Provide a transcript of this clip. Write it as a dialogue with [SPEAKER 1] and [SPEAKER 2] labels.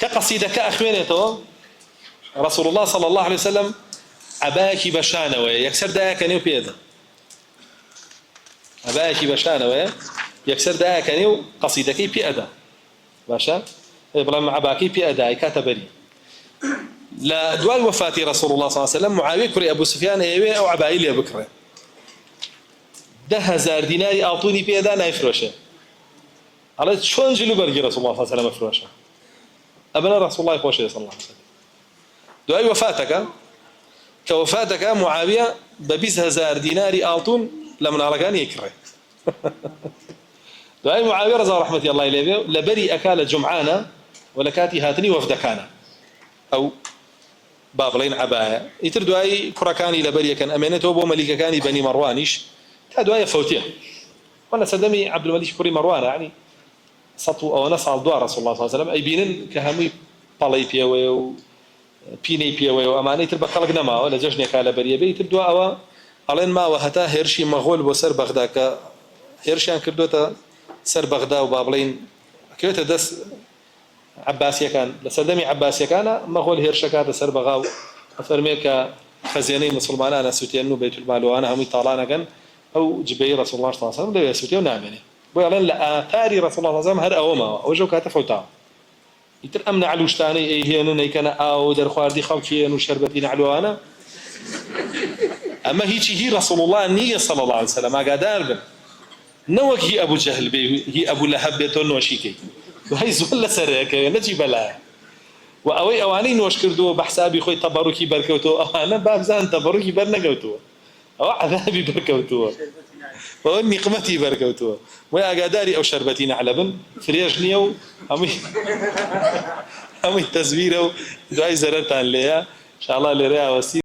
[SPEAKER 1] كقصيدة كأخوينته رسول الله صلى الله عليه وسلم عباكي بشانة ويكسر دايا كانيو بيدا عباكي بشانة ويكسر دايا كانيو قصيدة كي بيدا باشا إبراهيم عباكي بيدا كاتبري لا دوال وفاة رسول الله صلى الله عليه وسلم معاوية كري أبو سفيان أيوة أو عبايل يا بكرة 10,000 ديناري أعطوني بيدا نايفروشه على شلون جلو برجي رسول الله صلى الله عليه وسلم فروشه أبنا رسول الله خوشه صلى الله عليه وسلم دوال وفاتك كوفاتك معاوية ب20,000 ديناري أعطون لمن أركان يكره دوال معاوية رضي رحمة الله إليه لبري أكال جمعانا ولكاتي هاتني وفدكانا أو بابلين عباية يتر دواي كركاني لبريا كان أمانته وبو مليكة كاني بني مروانيش دواي فوتيه وانا سدمي عبد الملك كري مروان يعني سطو أو نصعد دوا رسول الله صلى الله عليه وسلم أي بينن كهمي بالي بيوي و بيني بيوي وأماني تربى خلقنا ما ولا جشني كالا بريا بيت دوا أو علين ما وهتا هيرشي مغول وسر بغداد هيرشيان كردوتا سر بغداد وبابلين كيوتا دس عباسية كان لسدمي عباسية كان مغول هيرشكات سر بغاو أفرميك خزيني مسلمان أنا سوتينو بيت المال وأنا هم طالانا كان أو جبي رسول الله صلى الله عليه وسلم لا يسوتيو نعمني ويعلن لآثار رسول الله صلى الله عليه وسلم هر أوما وجو كاتفوتا يتر أمن على وشتاني إيه هنا كان أو در خواردي خوكين وشربتين على أنا أما هي رسول الله النية صلى الله عليه وسلم ما قادر بن نوك هي أبو جهل بي هي أبو لهب بيتون وشيكي وهي زول سرك نجيب لها وأوي أواني نوش كردو بحسابي خوي تبركي بركوتو أنا باب زان تبركي برنقوتو أو عذابي بركوتو وأني قمتي بركوتو ويا قاداري أو شربتين على بن فريجنيو أمي تزويره دعي زرتان ليها إن شاء الله لريها وسيل